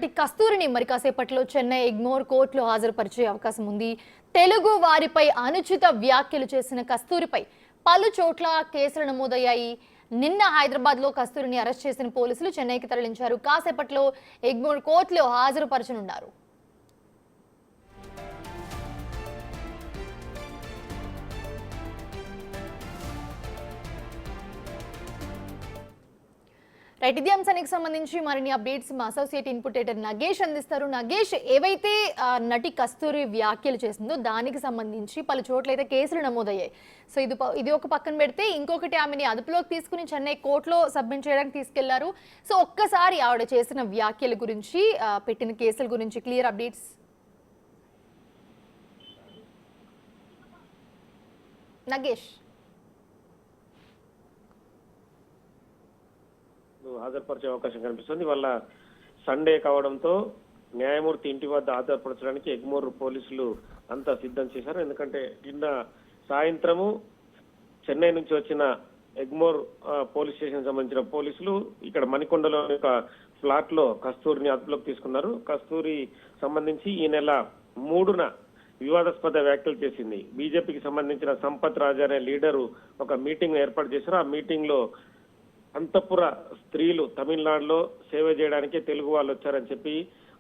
కస్తూరిని మరి కాసేపట్లో చెన్నై ఎగ్మోర్ కోర్టులో హాజరుపరిచే అవకాశం ఉంది. తెలుగు వారిపై అనుచిత వ్యాఖ్యలు చేసిన కస్తూరిపై పలు చోట్ల కేసులు నమోదయ్యాయి. నిన్న హైదరాబాద్లో కస్తూరిని అరెస్ట్ చేసిన పోలీసులు చెన్నైకి తరలించారు. కాసేపట్లో ఎగ్మోర్ కోర్టులో హాజరుపరచనున్నారు. రైట్, ఇదే అంశానికి సంబంధించి మరిన్ని అప్డేట్స్ మా అసోసియేట్ ఇన్పుట్ ఎడిటర్ నగేష్ అందిస్తారు. నగేష్, ఏవైతే నటి కస్తూరి వ్యాఖ్యలు చేసిందో దానికి సంబంధించి పలు చోట్ల అయితే కేసులు నమోదయ్యాయి. సో ఇది ఒక పక్కన పెడితే ఇంకొకటి ఆమెని అదుపులోకి తీసుకుని చెన్నై కోర్టులో సబ్మిట్ చేయడానికి తీసుకెళ్లారు. సో ఒక్కసారి ఆవిడ చేసిన వ్యాఖ్యల గురించి, పెట్టిన కేసుల గురించి క్లియర్ అప్డేట్స్ నగేష్. హాజరుపరిచే అవకాశం కనిపిస్తుంది. వాళ్ళ సండే కావడంతో న్యాయమూర్తి ఇంటి వద్ద హాజరుపరచడానికి ఎగ్మోర్ పోలీసులు అంతా సిద్ధం చేశారు. ఎందుకంటే నిన్న సాయంత్రము చెన్నై నుంచి వచ్చిన ఎగ్మోర్ పోలీస్ స్టేషన్ సంబంధించిన పోలీసులు ఇక్కడ మణికొండలో ఒక ఫ్లాట్ లో కస్తూరిని అదుపులోకి తీసుకున్నారు. కస్తూరి సంబంధించి ఈ నెల 3న వివాదాస్పద వ్యాఖ్యలు చేసింది. బీజేపీకి సంబంధించిన సంపత్ రాజ్ అనే లీడరు ఒక మీటింగ్ ఏర్పాటు చేశారు. ఆ మీటింగ్ లో అంతఃపుర స్త్రీలు తమిళనాడులో సేవ చేయడానికే తెలుగు వాళ్ళు వచ్చారని చెప్పి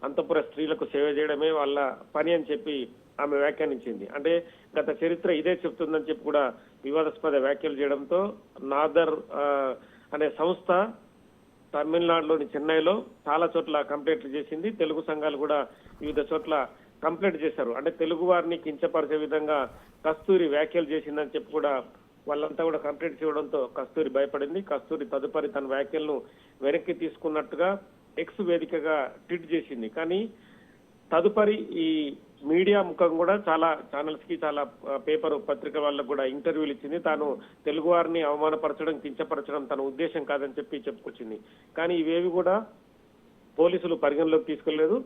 అంతఃపుర స్త్రీలకు సేవ చేయడమే వాళ్ళ పని అని చెప్పి ఆమె వ్యాఖ్యానించింది. అంటే గత చరిత్ర ఇదే చెప్తుందని చెప్పి కూడా వివాదాస్పద వ్యాఖ్యలు చేయడంతో నాదర్ అనే సంస్థ తమిళనాడులోని చెన్నైలో చాలా చోట్ల కంప్లైంట్లు చేసింది. తెలుగు సంఘాలు కూడా వివిధ చోట్ల కంప్లైంట్ చేశారు. అంటే తెలుగు వారిని కించపరిచే విధంగా కస్తూరి వ్యాఖ్యలు చేసిందని చెప్పి కూడా వాళ్ళంతా కూడా కంప్లైంట్స్ ఇవ్వడంతో కస్తూరి భయపడింది. కస్తూరి తదుపరి తన వ్యాఖ్యలను వెనక్కి తీసుకున్నట్టుగా ఎక్స్ వేదికగా ట్వీట్ చేసింది. కానీ తదుపరి ఈ మీడియా ముఖం కూడా చాలా ఛానల్స్ కి, చాలా పేపర్ పత్రిక వాళ్ళకు కూడా ఇంటర్వ్యూలు ఇచ్చింది. తాను తెలుగు వారిని అవమానపరచడం, కించపరచడం తన ఉద్దేశం కాదని చెప్పి చెప్పుకొచ్చింది. కానీ ఇవేవి కూడా పోలీసులు పరిగణలోకి తీసుకెళ్లేదు.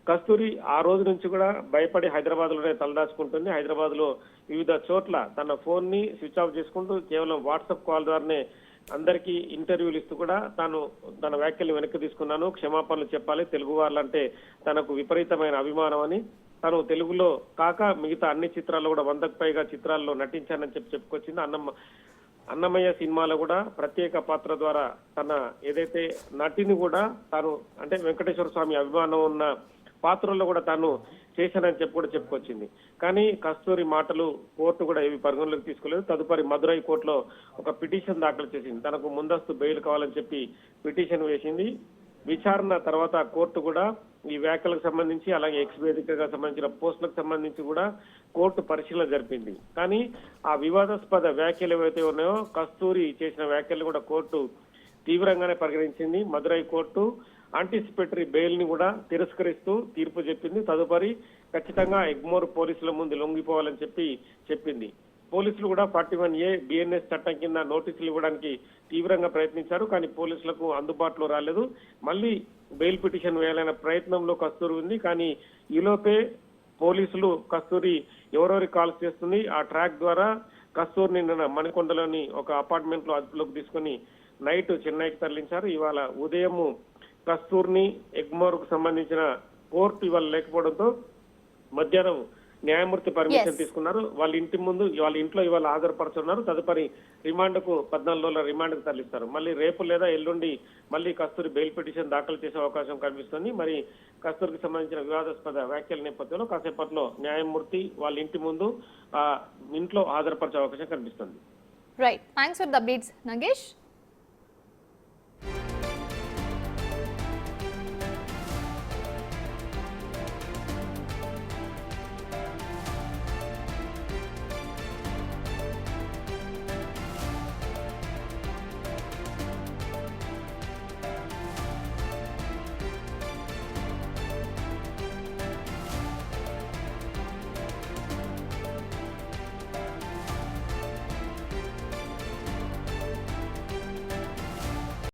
కస్తూరి ఆ రోజు నుంచి కూడా భయపడి హైదరాబాద్ లోనే తలదాచుకుంటుంది. హైదరాబాద్ లో వివిధ చోట్ల తన ఫోన్ ని స్విచ్ ఆఫ్ చేసుకుంటూ కేవలం వాట్సాప్ కాల్ ద్వారానే అందరికీ ఇంటర్వ్యూలు ఇస్తూ కూడా తాను తన వ్యాఖ్యలు వెనక్కి తీసుకున్నాను, క్షమాపణలు చెప్పాలి, తెలుగు వాళ్ళంటే తనకు విపరీతమైన అభిమానం అని, తను తెలుగులో కాక మిగతా అన్ని చిత్రాల్లో కూడా 100కు పైగా చిత్రాల్లో నటించానని చెప్పుకొచ్చింది. అన్నమయ్య సినిమాలో కూడా ప్రత్యేక పాత్ర ద్వారా తన ఏదైతే నటిని కూడా తాను అంటే వెంకటేశ్వర స్వామి అభిమానం ఉన్న పాత్రల్లో కూడా తాను చేశానని కూడా చెప్పుకొచ్చింది. కానీ కస్తూరి మాటలు కోర్టు కూడా ఏవి పరిగణలోకి తీసుకోలేదు. తదుపరి మదురై కోర్టులో ఒక పిటిషన్ దాఖలు చేసింది. తనకు ముందస్తు బెయిల్ కావాలని చెప్పి పిటిషన్ వేసింది. విచారణ తర్వాత కోర్టు కూడా ఈ వ్యాఖ్యలకు సంబంధించి, అలాగే ఎక్స్ వేదికగా సంబంధించిన పోస్టులకు సంబంధించి కూడా కోర్టు పరిశీలన జరిపింది. కానీ ఆ వివాదాస్పద వ్యాఖ్యలు ఏవైతే ఉన్నాయో కస్తూరి చేసిన వ్యాఖ్యలు కూడా కోర్టు తీవ్రంగానే పరిగణించింది. మదురై కోర్టు యాంటిసిపేటరీ బెయిల్ ని కూడా తిరస్కరిస్తూ తీర్పు చెప్పింది. తదుపరి ఖచ్చితంగా ఎగ్మోర్ పోలీసుల ముందు లొంగిపోవాలని చెప్పింది. పోలీసులు కూడా 41A BNS చట్టం కింద నోటీసులు ఇవ్వడానికి తీవ్రంగా ప్రయత్నించారు. కానీ పోలీసులకు అందుబాటులో రాలేదు. మళ్ళీ బెయిల్ పిటిషన్ వేయాలనే ప్రయత్నంలో కస్తూరి ఉంది. కానీ ఈలోపే పోలీసులు కస్తూరి ఎవరెవరికి కాల్స్ చేస్తుంది, ఆ ట్రాక్ ద్వారా కస్తూరిని నిన్న మణికొండలోని ఒక అపార్ట్మెంట్ లో అదుపులోకి తీసుకుని నైట్ చెన్నైకి తరలించారు. ఇవాళ ఉదయం కస్తూర్ని ఎగ్మోర్ కు సంబంధించిన కోర్టు ఇవాళ లేకపోవడంతో మధ్యాహ్నం న్యాయమూర్తి పర్మిషన్ తీసుకున్నారు. వాళ్ళ ఇంట్లో ఇవాళ హాజరుపరచున్నారు. తదుపరి రిమాండ్కు 14 రోజుల రిమాండ్కు తరలిస్తారు. మళ్ళీ రేపు లేదా ఎల్లుండి మళ్ళీ కస్తూరి బెయిల్ పిటిషన్ దాఖలు చేసే అవకాశం కనిపిస్తుంది. మరి కస్తూరికి సంబంధించిన వివాదాస్పద వ్యాఖ్యల నేపథ్యంలో కాసేపట్లో న్యాయమూర్తి వాళ్ళ ఇంటి ముందు ఇంట్లో హాజరుపరిచే అవకాశం కనిపిస్తుంది. Right, thanks for the updates Nagesh.